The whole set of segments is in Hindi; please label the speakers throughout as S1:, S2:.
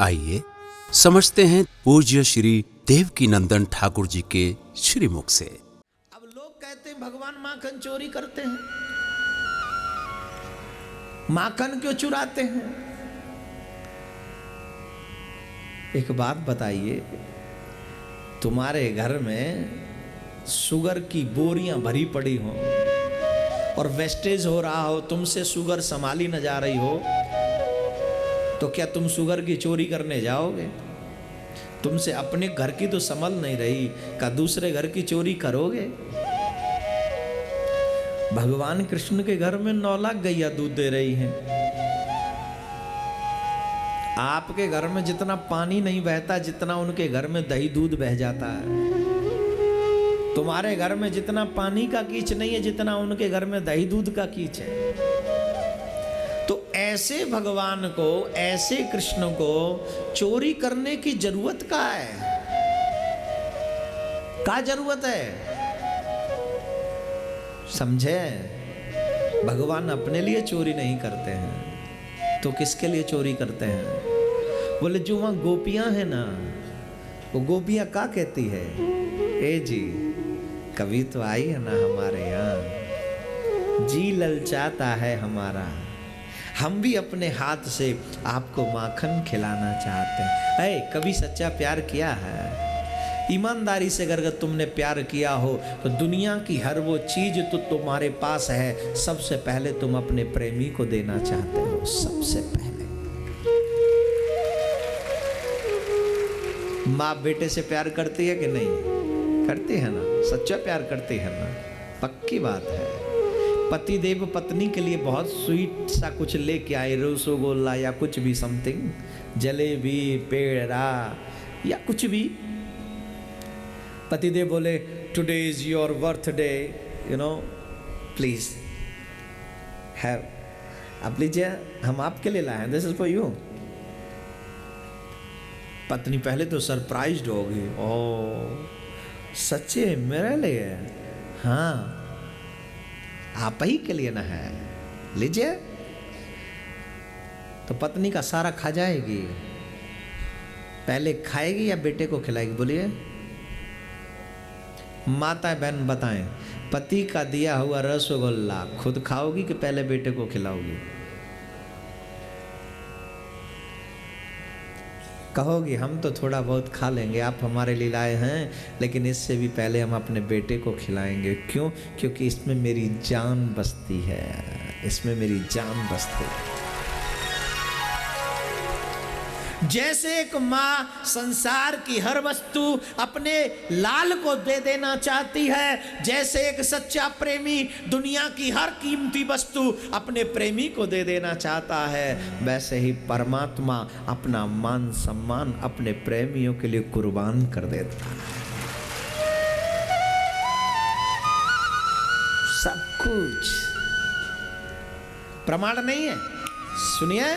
S1: आइए समझते हैं पूज्य श्री देवकी नंदन ठाकुर जी के श्रीमुख से।
S2: अब लोग कहते हैं भगवान माखन चोरी करते हैं, माखन क्यों चुराते हैं? एक बात बताइए, तुम्हारे घर में शुगर की बोरियां भरी पड़ी हो और वेस्टेज हो रहा हो, तुमसे शुगर संभाली न जा रही हो, तो क्या तुम शुगर की चोरी करने जाओगे? तुमसे अपने घर की तो संभल नहीं रही, का दूसरे घर की चोरी करोगे? भगवान कृष्ण के घर में 9 लाख गैया दूध दे रही हैं। आपके घर में जितना पानी नहीं बहता, जितना उनके घर में दही दूध बह जाता है। तुम्हारे घर में जितना पानी का कीच नहीं है, जितना उनके घर में दही दूध का कीच है। तो ऐसे भगवान को, ऐसे कृष्ण को चोरी करने की जरूरत का है? क्या जरूरत है? समझे? भगवान अपने लिए चोरी नहीं करते हैं, तो किसके लिए चोरी करते हैं? बोले जो वहां गोपियां हैं ना, वो गोपियां क्या कहती है? ए जी, कभी तो आई है ना हमारे यहाँ, जी ललचाता है हमारा, हम भी अपने हाथ से आपको माखन खिलाना चाहते हैं। ऐ कभी सच्चा प्यार किया है? ईमानदारी से अगर तुमने प्यार किया हो तो दुनिया की हर वो चीज तो तुम्हारे पास है, सबसे पहले तुम अपने प्रेमी को देना चाहते हो। सबसे पहले माँ बेटे से प्यार करती है कि नहीं? करती है ना? सच्चा प्यार करती है ना? पक्की बात है। पति देव पत्नी के लिए बहुत स्वीट सा कुछ लेके आए, रसगुल्ला या कुछ भी, समथिंग, जलेबी, पेड़ा या कुछ भी। पति देव बोले today is your birthday, you know, please have, आप लीजिए, हम आपके लिए लाए हैं, दिस इज फॉर यू। पत्नी पहले तो सरप्राइज्ड होगी, ओह सच्चे मेरे लिए? हाँ, आप ही के लिए ना है, लीजिए। तो पत्नी का सारा खा जाएगी, पहले खाएगी या बेटे को खिलाएगी? बोलिए माता बहन बताएं, पति का दिया हुआ रसगुल्ला खुद खाओगी कि पहले बेटे को खिलाओगी? कहोगी हम तो थोड़ा बहुत खा लेंगे, आप हमारे लिए लाए हैं, लेकिन इससे भी पहले हम अपने बेटे को खिलाएंगे। क्यों? क्योंकि इसमें मेरी जान बसती है, इसमें मेरी जान बसती है। जैसे एक माँ संसार की हर वस्तु अपने लाल को दे देना चाहती है, जैसे एक सच्चा प्रेमी दुनिया की हर कीमती वस्तु अपने प्रेमी को दे देना चाहता है, वैसे ही परमात्मा अपना मान सम्मान अपने प्रेमियों के लिए कुर्बान कर देता है। सब कुछ प्रमाण नहीं है? सुनिए,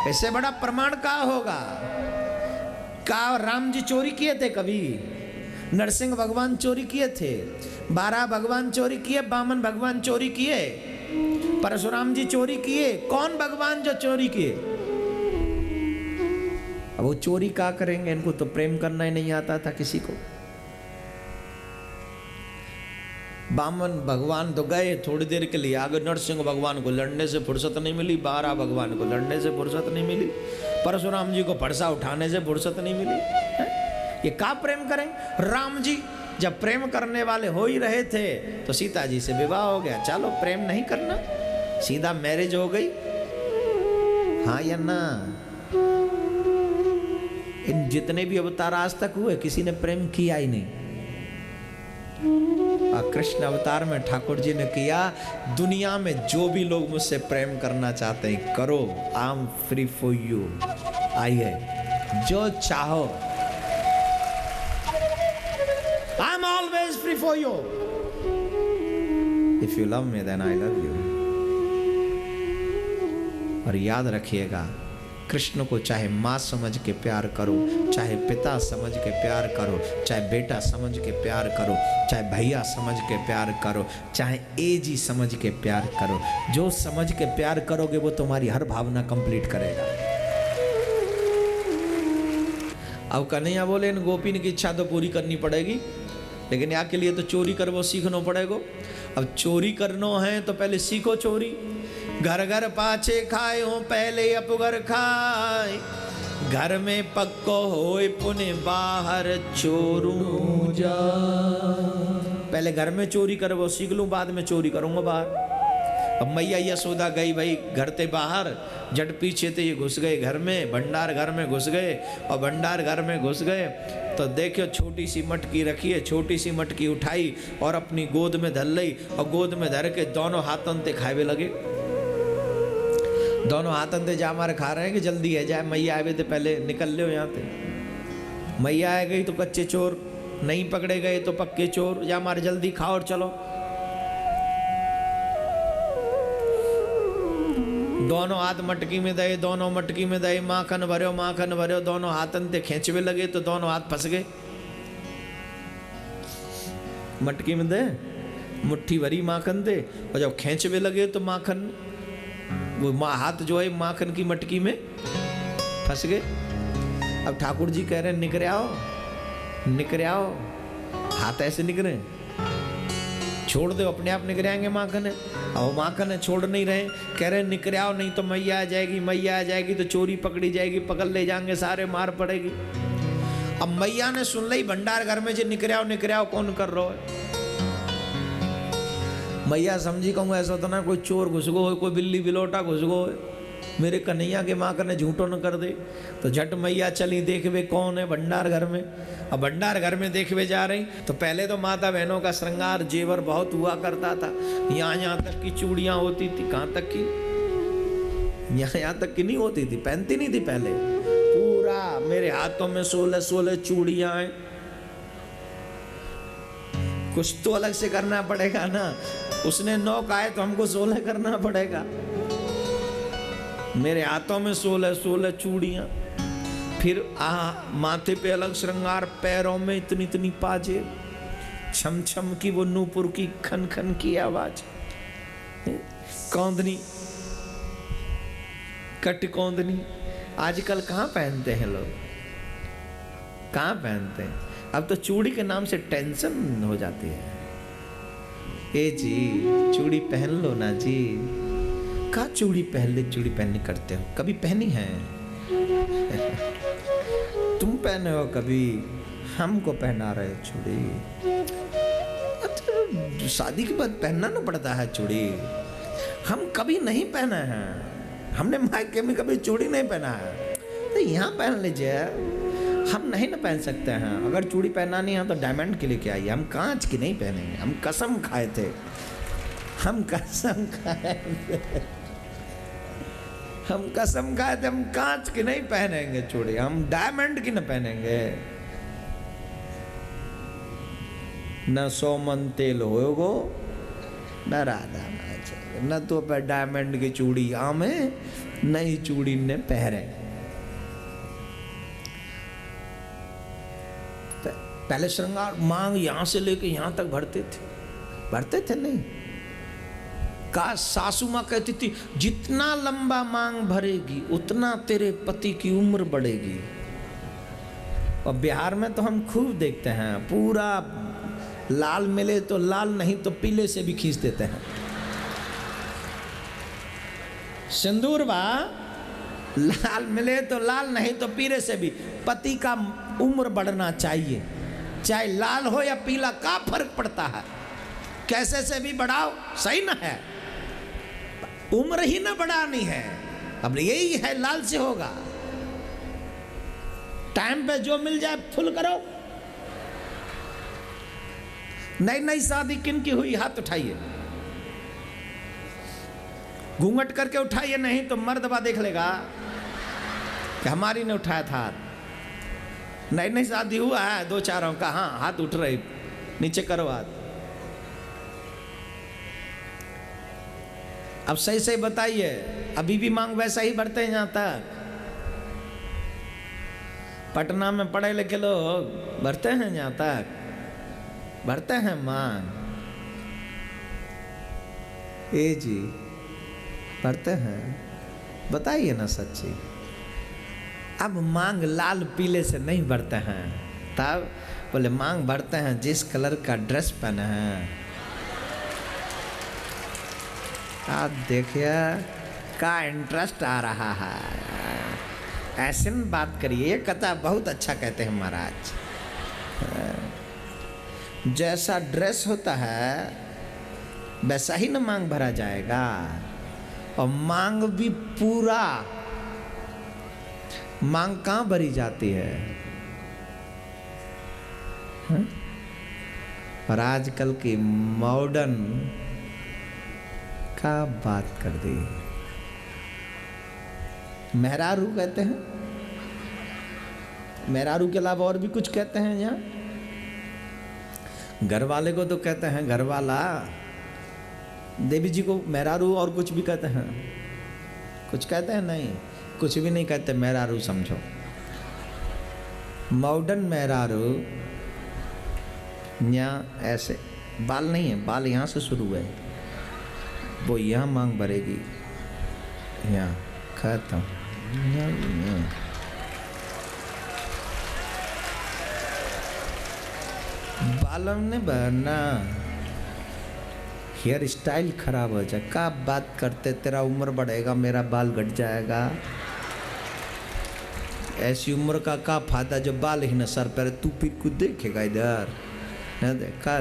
S2: ऐसे बड़ा प्रमाण का होगा? का राम जी चोरी किए थे कभी? नरसिंह भगवान चोरी किए थे, 12 भगवान चोरी किए, बामन भगवान चोरी किए, परशुराम जी चोरी किए। कौन भगवान जो चोरी किए? अब वो चोरी क्या करेंगे? इनको तो प्रेम करना ही नहीं आता था किसी को। बामन भगवान तो गए थोड़ी देर के लिए, आगे नरसिंह भगवान को लड़ने से फुर्सत नहीं मिली, 12 भगवान को लड़ने से फुर्सत नहीं मिली, परशुराम जी को फरसा उठाने से फुर्सत नहीं मिली। ये क्या प्रेम करें? राम जी जब प्रेम करने वाले हो ही रहे थे तो सीता जी से विवाह हो गया, चलो प्रेम नहीं करना, सीधा मैरिज हो गई। हाँ या ना? इन जितने भी अवतार आज तक हुए, किसी ने प्रेम किया ही नहीं। कृष्ण अवतार में ठाकुर जी ने किया, दुनिया में जो भी लोग मुझसे प्रेम करना चाहते हैं करो, I am free for you. आइए, जो चाहो, I am always free for you. If you love me then I love you. और याद रखिएगा, कृष्ण को चाहे माँ समझ के प्यार करो, चाहे पिता समझ के प्यार करो, चाहे बेटा समझ के प्यार करो, चाहे भैया समझ के प्यार करो, चाहे एजी समझ के प्यार करो, जो समझ के प्यार करोगे वो तुम्हारी हर भावना कंप्लीट करेगा। अब कन्हैया बोले इन गोपिन की इच्छा तो पूरी करनी पड़ेगी, लेकिन यहाँ के लिए तो चोरी करवो सीखना पड़ेगा। अब चोरी करनो है तो पहले सीखो चोरी। घर घर पाछे खाए हो पहले अपगर खाए, घर में पक्को होए पुने बाहर चोरू जा। पहले घर में चोरी करवो सीख लूं, बाद में चोरी करूंगा बाहर। अब मैया यशोदा गई भाई घर ते बाहर, जट पीछे थे ये घुस गए घर में, भंडार घर में घुस गए। और भंडार घर में घुस गए तो देखियो छोटी सी मटकी रखी है, छोटी सी मटकी उठाई और अपनी गोद में धर ली, और गोद में धर के दोनों हाथन ते खावे लगे। दोनों हाथन ते जा मारे खा रहे हैं कि जल्दी है जाए, मैया आवे तो पहले निकल लो यहाँ से। मैया आ गई तो कच्चे चोर, नहीं पकड़े गए तो पक्के चोर, या मारे जल्दी खाओ और चलो। दोनों हाथ मटकी में दे, दोनों मटकी में दे, माखन भरो, दोनों हाथन ते खींचवे लगे तो दोनों हाथ फंस गए। मटकी में दे मुट्ठी भरी माखन दे, और जब खींचवे लगे तो माखन वो हाथ जो है माखन की मटकी में फंस गए। अब ठाकुर जी कह रहे हैं निकरे आओ, हाथ ऐसे निकरे, छोड़ दो अपने आप निकल आएंगे माखन है। अब माखन है छोड़ नहीं रहे, कह रहे निकल आओ नहीं तो मैया आ जाएगी तो चोरी पकड़ी जाएगी, पकड़ ले जाएंगे सारे, मार पड़ेगी। अब मैया ने सुन ली भंडार घर में जो निकल आओ कौन कर रहा है। मैया समझी कहूँ ऐसा तो ना कोई चोर घुस गो, कोई बिल्ली बिलोटा घुस गो, मेरे कन्हैया के माँ ने झूठो न कर दे। तो झट मैया चली देखवे कौन है भंडार घर में। अब भंडार घर में देखवे जा रही तो पहले तो माता बहनों का श्रृंगार जेवर बहुत हुआ करता था, यहाँ तक की चूड़ियाँ होती थी, कहाँ तक की, यहाँ तक की नहीं होती थी, पहनती नहीं थी पहले। पूरा मेरे हाथों में 16 चूड़ियाँ हैं। कुछ तो अलग से करना पड़ेगा ना, उसने 9 कहा तो हमको 16 करना पड़ेगा। मेरे हाथों में 16 चूड़ियां, फिर माथे पे अलग श्रृंगार, पैरों में इतनी पाजे, छम छम की वो नूपुर की खन खन की आवाज, कौंदनी, कट कौंदनी। आजकल कहाँ पहनते हैं लोग, कहाँ पहनते हैं। अब तो चूड़ी के नाम से टेंशन हो जाती है। ए जी चूड़ी पहन लो ना जी, का चूड़ी पहन ले, चूड़ी पहननी करते हो, कभी पहनी है? तुम पहने हो कभी, हमको पहना रहे चूड़ी। शादी के बाद पहनना ना पड़ता है चूड़ी, हम कभी नहीं पहना है, हमने मायके में कभी चूड़ी नहीं पहना है, तो यहाँ पहन लीजिए। हम नहीं ना पहन सकते हैं, अगर चूड़ी पहनानी है तो डायमंड के लेके आइए, हम कांच की नहीं पहनेंगे। हम कसम खाए थे, हम कसम खाए थे, हम कांच की नहीं पहनेंगे चूड़ी, हम डायमंड की न पहनेंगे। न 100 मन तेल होगो न राधा न तो पर डायमंड की चूड़ी आमे, नई चूड़ी ने पहरे। पहले श्रृंगार मांग यहां से लेके यहां तक भरते थे नहीं। का सासू माँ कहती थी जितना लंबा मांग भरेगी उतना तेरे पति की उम्र बढ़ेगी। और बिहार में तो हम खूब देखते हैं, पूरा लाल मिले तो लाल, नहीं तो पीले से भी खींच देते हैं। सिंदूर बा लाल मिले तो लाल, नहीं तो पीले से भी। पति का उम्र बढ़ना चाहिए, चाहे लाल हो या पीला, का फर्क पड़ता है, कैसे से भी बढ़ाओ, सही ना है। उम्र ही ना बढ़ानी है, अब यही है, लाल से होगा। टाइम पे जो मिल जाए फुल करो। नई शादी किन की हुई, हाथ उठाइए, घूंघट करके उठाइए, नहीं तो मर्दबा देख लेगा कि हमारी ने उठाया था हाथ। नई शादी हुआ है 2-4 का, हाँ हाथ उठ रहे, नीचे करो हाथ। अब सही बताइए, अभी भी मांग वैसा ही बढ़ते हैं। यहाँ तक पटना में पढ़े लिखे लोग बढ़ते हैं, यहाँ तक बढ़ते हैं मांग। ए जी बढ़ते हैं, बताइए ना सच्ची। अब मांग लाल पीले से नहीं भरते हैं। तब बोले मांग भरते हैं जिस कलर का ड्रेस पहने हैं। आप देखिए का इंटरेस्ट आ रहा है। ऐसे में बात करिए। ये कथा बहुत अच्छा कहते हैं महाराज। जैसा ड्रेस होता है वैसा ही ना मांग भरा जाएगा। और मांग भी पूरा। मांग कहाँ भरी जाती है? और आजकल की मॉडर्न का बात कर दी। मेहरारू कहते हैं। मेहरारू के अलावा और भी कुछ कहते हैं यहाँ। घर वाले को तो कहते हैं घर वाला। देवी जी को मेहरारू और कुछ भी कहते हैं। कुछ कहते हैं नहीं, कुछ भी नहीं कहते। मेहरारू समझो। मॉडर्न मेहरारू यहाँ ऐसे बाल नहीं है, बाल यहाँ से शुरू है, वो यहाँ मांग भरेगी, यहाँ खत्म। बालों ने भरना, हेयर स्टाइल खराब हो जाए। क्या बात करते, तेरा उम्र बढ़ेगा मेरा बाल घट जाएगा। ऐसी उम्र का क्या फायदा जब बाल ही न सर पर। तू फिर कुछ देखेगा इधर न देखा।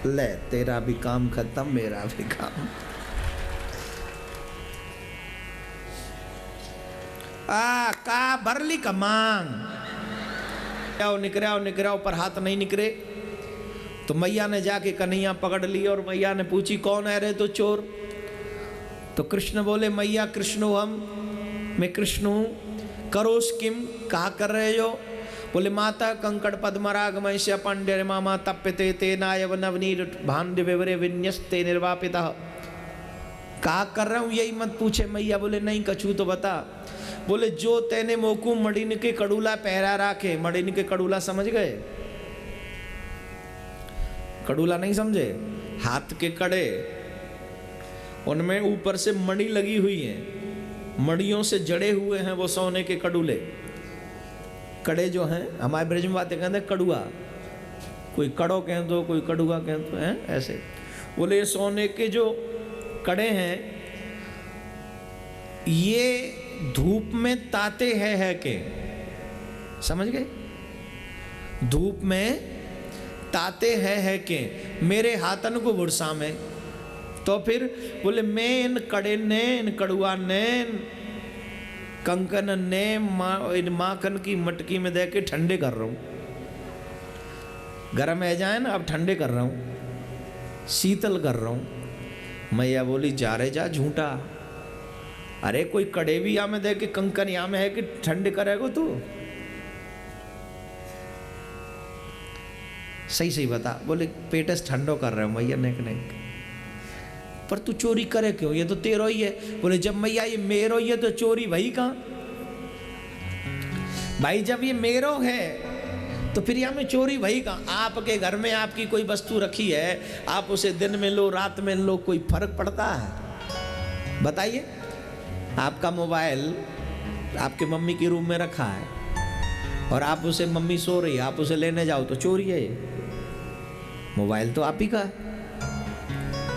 S2: ले तेरा भी काम खत्म, मेरा भी काम। का भरली का मांग। निकराओ पर हाथ नहीं निकरे तो मैया ने जाके कन्हैया पकड़ ली और मैया ने पूछी कौन है रे तो चोर। तो कृष्ण बोले मैया कृष्ण हूँ हम, मैं कृष्ण हूँ। करोस किम, कहा कर रहे हो? बोले माता कंकड़ पद्मराग महिष्य पांड्य मामा तप्यते ते नायव नवनीर भांड्य विवरे विन्यस्ते निर्वापिता। कहा कर रहा हूँ यही मत पूछे। मैया बोले नहीं कछू तो बता। बोले जो तेने मोकू मड़िन के कड़ूला पहरा राखे। मड़िन के कड़ूला समझ गए? कड़ूला नहीं समझे? हाथ के कड़े, उनमें ऊपर से मणि लगी हुई है, मणियों से जड़े हुए हैं वो सोने के कड़ूले। कड़े जो हैं हमारे ब्रज में बातें कहते हैं कड़ुआ। कोई कड़ो कह दो, कोई कड़ुआ कह दो, हैं ऐसे। बोले ये सोने के जो कड़े हैं ये धूप में ताते है के। समझ गए? धूप में ताते है के मेरे हाथन को बुरसा में। तो फिर बोले मैं इन कड़े ने, इन कड़ुआ ने, कंकन ने इन माखन की मटकी में दे के ठंडे कर रहा हूँ। गर्म है जाए ना, अब ठंडे कर रहा हूँ, शीतल कर रहा हूँ। मैया बोली जा रे जा झूठा। अरे कोई कड़े भी यहाँ में दे के कंकन यहाँ में है कि ठंडे करेगा तू? सही सही बता। बोले पेटस ठंडो कर रहे हो मैया नेक नेक। पर तू चोरी करे क्यों? ये तो तेरो ही है। बोले जब मैया ये मेरो ही है तो चोरी वही कहाँ? भाई जब ये मेरो है तो फिर यहाँ में चोरी वही कहाँ? आपके घर में आपकी कोई वस्तु रखी है, आप उसे दिन में लो रात में लो, कोई फर्क पड़ता है? बताइए। आपका मोबाइल आपके मम्मी के रूम में रखा है और आप उसे, मम्मी सो रही है, आप उसे लेने जाओ तो चोरी है। मोबाइल तो आप ही का है।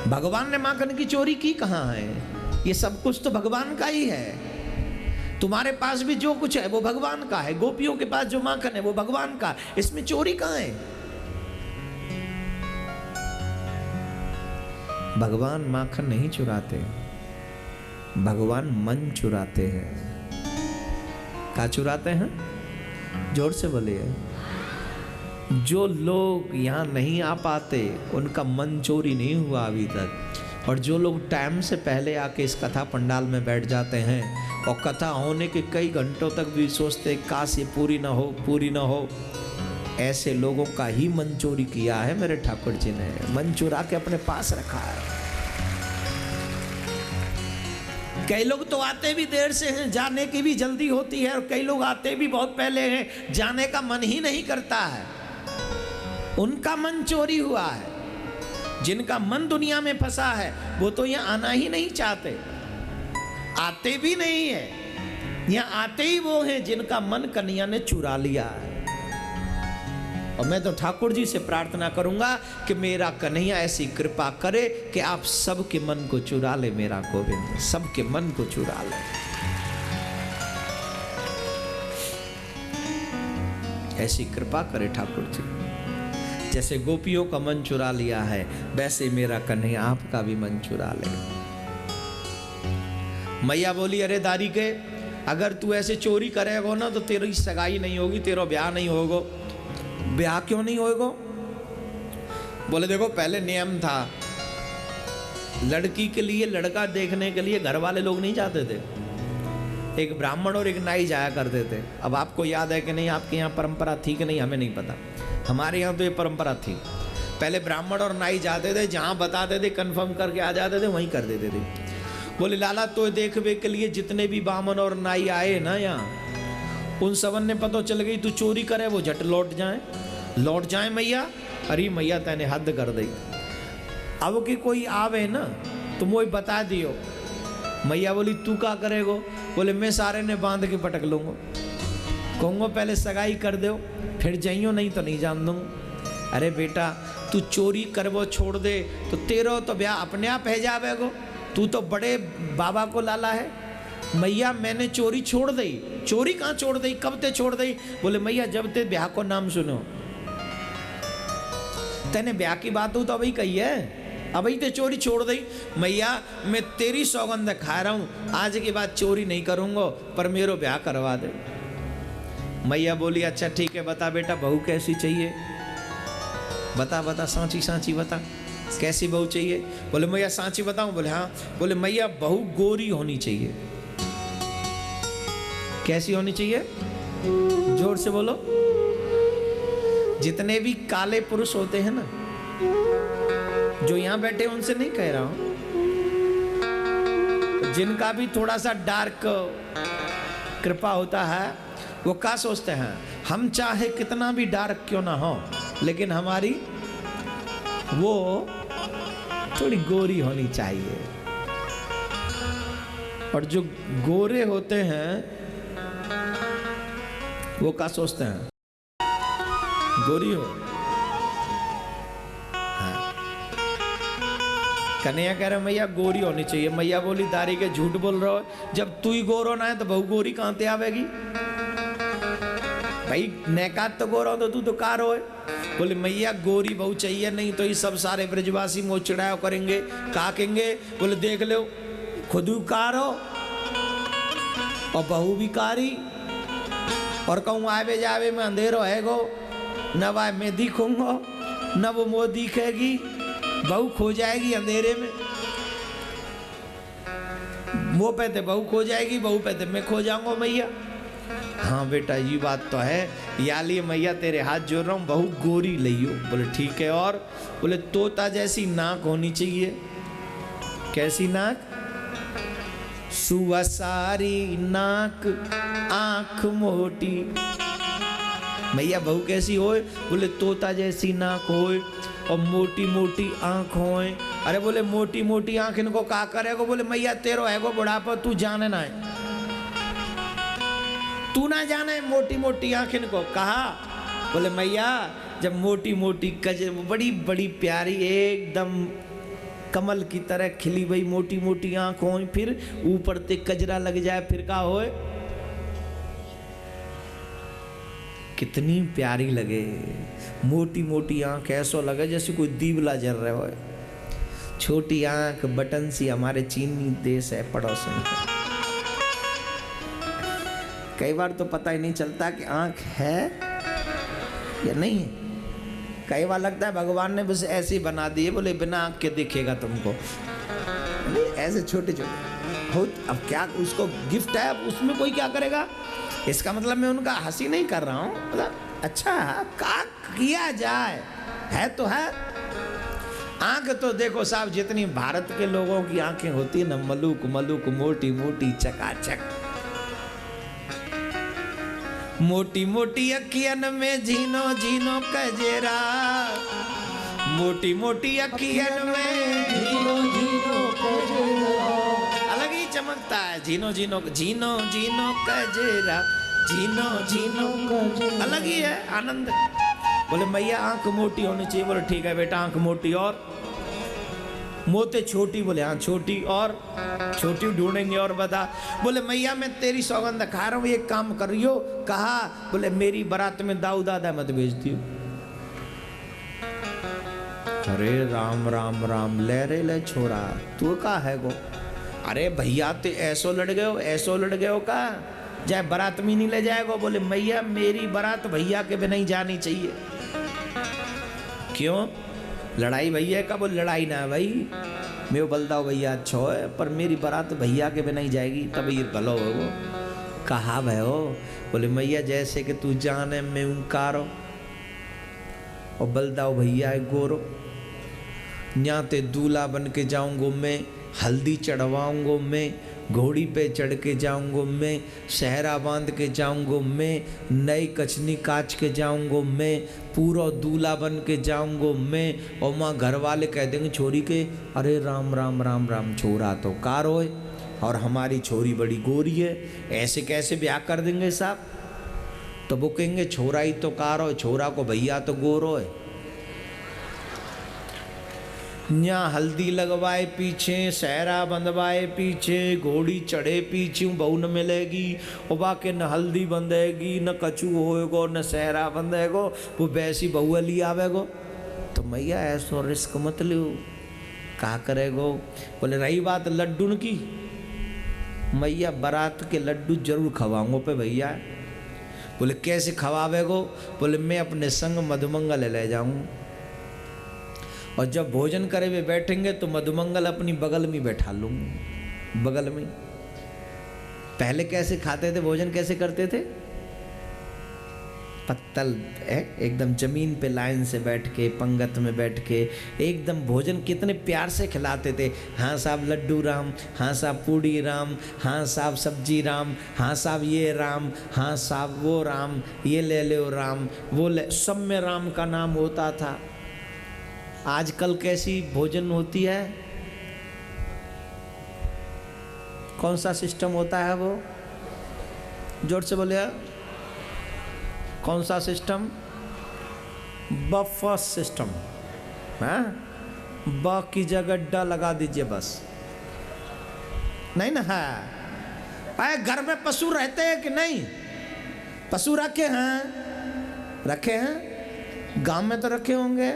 S2: भगवान ने माखन की चोरी की कहाँ है? ये सब कुछ तो भगवान का ही है। तुम्हारे पास भी जो कुछ है वो भगवान का है। गोपियों के पास जो माखन है वो भगवान का। इसमें चोरी कहाँ है? भगवान माखन नहीं चुराते, भगवान मन चुराते हैं। क्या चुराते हैं? जोर से बोलिए। जो लोग यहाँ नहीं आ पाते उनका मन चोरी नहीं हुआ अभी तक। और जो लोग टाइम से पहले आके इस कथा पंडाल में बैठ जाते हैं और कथा होने के कई घंटों तक भी सोचते काश ये पूरी ना हो, पूरी ना हो, ऐसे लोगों का ही मन चोरी किया है मेरे ठाकुर जी ने। मन चुरा के अपने पास रखा है। कई लोग तो आते भी देर से हैं, जाने की भी जल्दी होती है, और कई लोग आते भी बहुत पहले हैं, जाने का मन ही नहीं करता है। उनका मन चोरी हुआ है। जिनका मन दुनिया में फंसा है वो तो यहाँ आना ही नहीं चाहते, आते भी नहीं है। यहाँ आते ही वो हैं जिनका मन कन्हैया ने चुरा लिया है। और मैं तो ठाकुर जी से प्रार्थना करूंगा कि मेरा कन्हैया ऐसी कृपा करे कि आप सबके मन को चुरा ले, मेरा गोविंद सबके मन को चुरा ले। ऐसी कृपा करे ठाकुर जी। जैसे गोपियों का मन चुरा लिया है, वैसे मेरा कन्हैया आपका भी मन चुरा ले। मैया बोली, अरे दारी के, अगर तू ऐसे चोरी करेगा ना तो तेरी सगाई नहीं होगी, तेरा ब्याह नहीं होगा। ब्याह क्यों नहीं होगा? बोले देखो, पहले नियम था, लड़की के लिए लड़का देखने के लिए घर वाले लोग नहीं जाते थे, एक ब्राह्मण और एक नाई जाया करते थे। अब आपको याद है कि नहीं, आपके यहाँ परंपरा थी कि नहीं हमें नहीं पता, हमारे यहाँ तो ये परंपरा थी। पहले ब्राह्मण और नाई जाते थे, जहाँ बताते थे कंफर्म करके आ जाते थे, वहीं कर देते थे। बोले लाला, तो देखने के लिए जितने भी बामन और नाई आए ना यहाँ, उन सबन ने पता चल गई तू चोरी करे, वो झट लौट जाए मैया। अरे मैया तैने हद कर दी, अब कि कोई आवे ना तो मोई बता दियो। मैया बोली तू क्या करेगो? बोले मैं सारे ने बांध के पटक लूंगा, कहूँगा पहले सगाई कर दो फिर जाइयो, नहीं तो नहीं जान दूंगा। अरे बेटा, तू चोरी करवो छोड़ दे तो तेरो तो ब्याह अपने आप है जावेगो, तू तो बड़े बाबा को लाला है। मैया मैंने चोरी छोड़ दी। चोरी कहाँ छोड़ दी, कब ते छोड़ दी? बोले मैया जब ते ब्याह को नाम सुनो, तेने ब्याह की बात हो तो अभी कही है, अभी ते चोरी छोड़ दी। मैया मैं तेरी सौगंध खा रहा हूँ, आज के बाद चोरी नहीं करूँगा, पर मेरो ब्याह करवा दे। मैया बोली अच्छा ठीक है, बता बेटा बहू कैसी चाहिए, बता बता सांची सांची बता, कैसी बहू चाहिए? बोले मैया सांची बताऊं? बोले हाँ। बोले मैया बहू गोरी होनी चाहिए। कैसी होनी चाहिए? जोर से बोलो। जितने भी काले पुरुष होते हैं ना, जो यहां बैठे उनसे नहीं कह रहा हूं, जिनका भी थोड़ा सा डार्क कृपा होता है, वो क्या सोचते हैं, हम चाहे कितना भी डार्क क्यों ना हो, लेकिन हमारी वो थोड़ी गोरी होनी चाहिए। और जो गोरे होते हैं वो क्या सोचते हैं, गोरी हो। हाँ। कन्हैया कह रहे मैया गोरी होनी चाहिए। मैया बोली दारी के झूठ बोल रहे हो, जब तू ही गोरो ना है तो बहू गोरी कहां से आवेगी? भाई नेकात तो गोरा हो तो तू तो कार हो। बोले मैया गोरी बहू चाहिए, नहीं तो ये सब सारे ब्रजवासी मोह चिड़ाया करेंगे, का कहेंगे? बोले देख लो, खुद कार हो और बहू भी कारी, और कहूँ आवे जावे में अंधेरो है गो, न वाय मैं दिखूंगा न वो मोह दिखेगी, बहू खो जाएगी अंधेरे में। वो पे बहू खो जाएगी, बहू पे मैं खो जाऊंगा मैया। हाँ बेटा ये बात तो है, या लिए मैया तेरे हाथ जोड़ रहा हूँ, बहू गोरी लियो। बोले ठीक है। और बोले तोता जैसी नाक होनी चाहिए। कैसी नाक? सुवसारी नाक, आंख मोटी। मैया बहू कैसी होए? बोले तोता जैसी नाक होए और मोटी मोटी आंख होए। अरे बोले मोटी मोटी आंख इनको का करेगो? बोले मैया तेरो है गो बुढ़ापा, तू जाने ना है, तू ना जाने मोटी मोटी आंख इनको। कहा? बोले मैया जब मोटी मोटी बड़ी बड़ी प्यारी एकदम कमल की तरह खिली हुई मोटी मोटी आंख हो, फिर ऊपर ते कजरा लग जाए, फिर का होए? कितनी प्यारी लगे मोटी मोटी आंख, ऐसा लगे जैसे कोई दीवला जल रहे हो। छोटी आंख बटन सी, हमारे चीनी देश है पड़ोस में, कई बार तो पता ही नहीं चलता कि आंख है या नहीं है। कई बार लगता है भगवान ने बस ऐसे ही बना दिए, बोले बिना आंख के दिखेगा तुमको, ऐसे छोटे छोटे बहुत। अब क्या उसको गिफ्ट है, अब उसमें कोई क्या करेगा? इसका मतलब मैं उनका हंसी नहीं कर रहा हूँ, मतलब अच्छा क्या किया जाए, है तो है। आंख तो देखो साहब, जितनी भारत के लोगों की आंखें होती है ना, मलूक मलूक, मोटी मोटी, चकाचक, मोटी मोटी अखियन में झीनो झीनो कजरा, मोटी मोटी अखियन में झीनो झीनो कजरा, अलग ही चमकता है। झीनो झीनो झीनो झीनो कजरा, झीनो झीनो कजरा, अलग ही है आनंद। बोले मैया आंख मोटी होनी चाहिए। बोले ठीक है बेटा आंख मोटी, और मोते छोटी। बोले हाँ छोटी, और छोटी ढूंढेंगे और बता। बोले मैया मैं तेरी सौगंध खा रहा हूँ, एक काम करियो। कहा, बोले मेरी बारात में दाऊ दादा मत भेज दियो। अरे राम राम राम, ले रे ले छोरा, तू का है गो? अरे भैया ते ऐसो लड़ गए हो, ऐसो लड़ गए हो का जाए बारात में नहीं ले जाएगा। बोले मैया मेरी बारात भैया के बिना ही जानी चाहिए। क्यों? लड़ाई भैया का? बोले लड़ाई ना है भाई, मैं बलदाओ भैया अच्छा है, पर मेरी बारात भैया के बिना ही जाएगी, तब ये भलो हो वो। कहा भय हो? बोले मैया जैसे कि तू जाने मैं उनकारो, और बलदाओ भैया है गोरो। न्याते दूल्हा बन के जाऊंगो मैं, हल्दी चढ़वाऊंगो मैं, घोड़ी पे चढ़ के जाऊंगो मैं, सहरा बांध के जाऊंगो मैं, नई कचनी काच के जाऊंगो मैं, पूरा दूल्हा बन के जाऊंगो मैं। और माँ घर वाले कह देंगे छोरी के, अरे राम राम राम राम, छोरा तो कार होए और हमारी छोरी बड़ी गोरी है, ऐसे कैसे ब्याह कर देंगे साहब? तो वो कहेंगे छोरा ही तो कार हो, छोरा को भैया तो गोरो है। न्या हल्दी लगवाए पीछे, सहरा बंधवाए पीछे, घोड़ी चढ़े पीछे, बहू न मिलेगी। और बाके न हल्दी बंधेगी, न कछू होएगो, न सहरा बंधेगो, वो वैसी बहू ली आवेगो। तो मैया ऐसो रिस्क मत लो, क्या करेगो? बोले रही बात लड्डू की, मैया बारात के लड्डू जरूर खवाऊंगो पे भैया। बोले कैसे खवावेगो? बोले मैं अपने संग मधुमंगल ले जाऊं, और जब भोजन करे हुए बैठेंगे तो मधुमंगल अपनी बगल में बैठा लूँगा, बगल में। पहले कैसे खाते थे, भोजन कैसे करते थे? पत्तल एकदम जमीन पे लाइन से बैठ के, पंगत में बैठ के एकदम भोजन कितने प्यार से खिलाते थे। हाँ साहब लड्डू राम, हाँ साहब पूड़ी राम, हाँ साहब सब्जी राम, हाँ साहब ये राम, हाँ साहब वो राम, ये ले लो राम, वो ले, सब में राम का नाम होता था। आजकल कैसी भोजन होती है? कौन सा सिस्टम होता है वो? जोर से बोलिए, कौन सा सिस्टम? बफर सिस्टम है। ब की जगह ड लगा दीजिए बस, नहीं ना है। अरे घर में पशु रहते हैं कि नहीं? पशु रखे हैं, रखे हैं, गांव में तो रखे होंगे।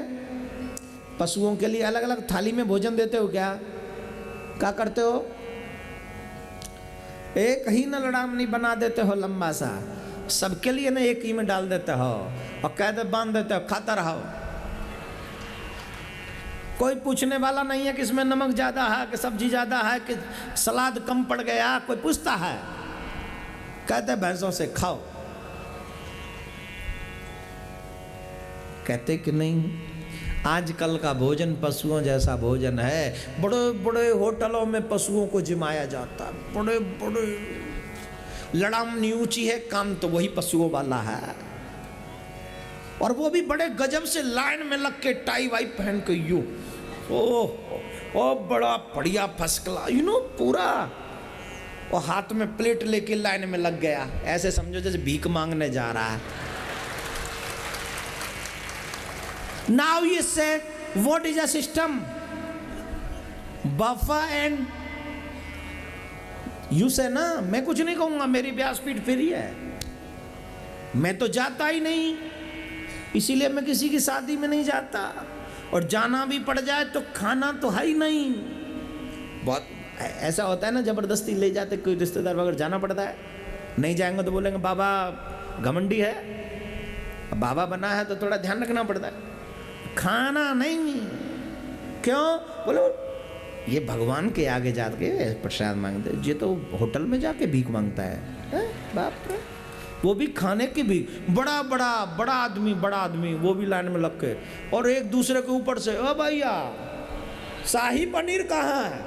S2: पशुओं के लिए अलग अलग थाली में भोजन देते हो क्या? क्या करते हो? एक ही न लड़ाम नहीं बना देते हो लंबा सा, सबके लिए ना एक ही में डाल देते हो और कहते बांध देते हो, खाता रहो। कोई पूछने वाला नहीं है कि इसमें नमक ज़्यादा है कि सब्जी ज़्यादा है कि सलाद कम पड़ गया, कोई पूछता है? कहते भैंसों से खाओ, कहते कि नहीं। आजकल का भोजन पशुओं जैसा भोजन है। बड़े बड़े होटलों में पशुओं को जिमाया जाता है, बड़े बड़े, लड़ाम नहीं ऊंची है, काम तो वही पशुओं वाला है। और वो भी बड़े गजब से लाइन में लग के टाई वाई पहन के यूं, ओ बड़ा बढ़िया फर्स्ट क्लास, यू नो पूरा। और हाथ में प्लेट लेके लाइन में लग गया, ऐसे समझो जैसे भीख मांगने जा रहा है। Now you said, what is a system? Buffer and you say ना, मैं कुछ नहीं कहूँगा, मेरी व्यासपीठ फ्री है, मैं तो जाता ही नहीं, इसीलिए मैं किसी की शादी में नहीं जाता, और जाना भी पड़ जाए तो खाना तो है ही नहीं। बहुत ऐसा होता है ना, जबरदस्ती ले जाते कोई रिश्तेदार वगैरह, जाना पड़ता है। नहीं जाएंगे तो बोलेंगे बाबा घमंडी है, बाबा बना है तो थोड़ा ध्यान रखना पड़ता है। खाना नहीं, क्यों? बोलो ये भगवान के आगे जाके प्रसाद मांगते, ये तो होटल में जाके भीख मांगता है। बाप रे, वो भी खाने की भीख। बड़ा बड़ा बड़ा आदमी वो भी लाइन में लग के, और एक दूसरे के ऊपर से, ओ भैया शाही पनीर कहाँ है?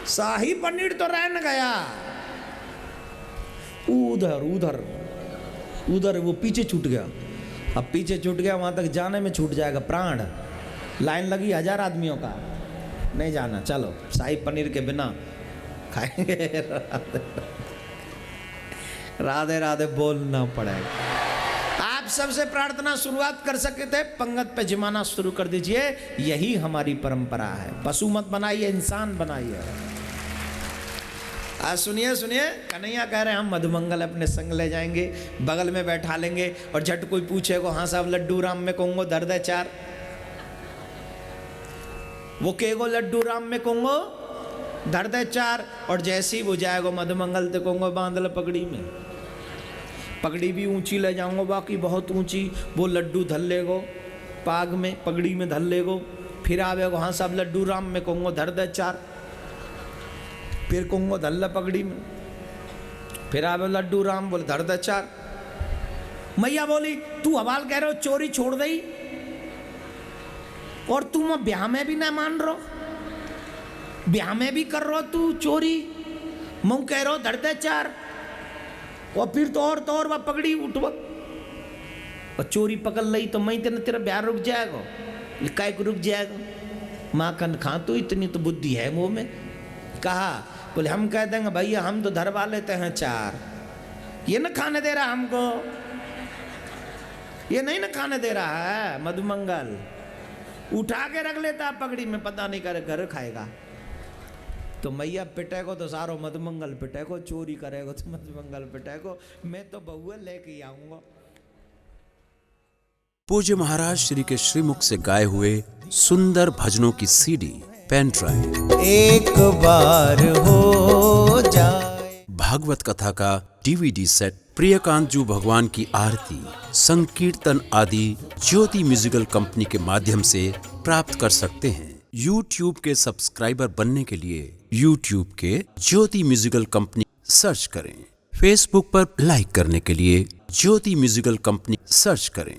S2: शाही पनीर तो रहने गया उधर, वो पीछे छूट गया। अब पीछे छूट गया, वहाँ तक जाने में छूट जाएगा प्राण। लाइन लगी 1000 आदमियों का, नहीं जाना, चलो शाही पनीर के बिना खाएंगे। राधे राधे बोलना पड़ेगा। आप सबसे प्रार्थना शुरुआत कर सके थे, पंगत पे जमाना शुरू कर दीजिए। यही हमारी परंपरा है। पशु मत बनाइए, इंसान बनाइए। आज सुनिए सुनिए, कन्हैया कह रहे हैं हम मधुमंगल अपने संग ले जाएंगे, बगल में बैठा लेंगे और झट कोई पूछेगा हाँ साहब लड्डू राम में कहूंगो दर्द है चार, वो कहेगो लड्डू राम में कहूंगो दर्द है चार, और जैसे ही वो जाएगो मधुमंगल तो कहूंगो बांध ल पगड़ी में। पगड़ी भी ऊंची ले जाऊंगो, बाकी बहुत ऊंची, वो लड्डू धल लेगो पाग में, पगड़ी में धल लेगो, फिर आवेगो हाँ साहब लड्डू राम में कहूंगो दर्द है चार, फिर कहूंगो धल ल पगड़ी में, फिर आवे लड्डू राम बोले दर्द है चार। मैया बोली तू हवाल कह रहे हो चोरी छोड़ दई, और तुम ब्याह में भी ना मान रहो, ब्याह में भी कर रहो तू चोरी, मुँह कह रहे हो दर्द है चार, और फिर तो और वह पगड़ी उठवा और चोरी पकड़ लई तो मैं तेरा ब्याह रुक जाएगा। काय को रुक जाएगा, माँ कन खा तो इतनी तो बुद्धि है मुँह में। कहा बोले हम कह देंगे भैया हम तो धरवा लेते हैं चार, ये न खाने दे रहा हमको, ये नहीं न खाने दे रहा है मधुमंगल, उठा के रख लेता पगड़ी में, पता नहीं करे घर खाएगा। तो मैया पिटेगो तो सारो मधुमंगल पिटेगो, चोरी करेगो तो मधुमंगल पिटेगो, मैं तो बहुआ लेके आऊंगा।
S1: पूज्य महाराज श्री के श्रीमुख से गाए हुए सुंदर भजनों की सीडी, पेन ड्राइव,
S3: एक बार हो जाए,
S1: भागवत कथा का डीवीडी सेट, प्रियकांत जू भगवान की आरती, संकीर्तन आदि ज्योति म्यूजिकल कंपनी के माध्यम से प्राप्त कर सकते हैं। YouTube के सब्सक्राइबर बनने के लिए YouTube के ज्योति म्यूजिकल कंपनी सर्च करें। Facebook पर लाइक करने के लिए ज्योति म्यूजिकल कंपनी सर्च करें।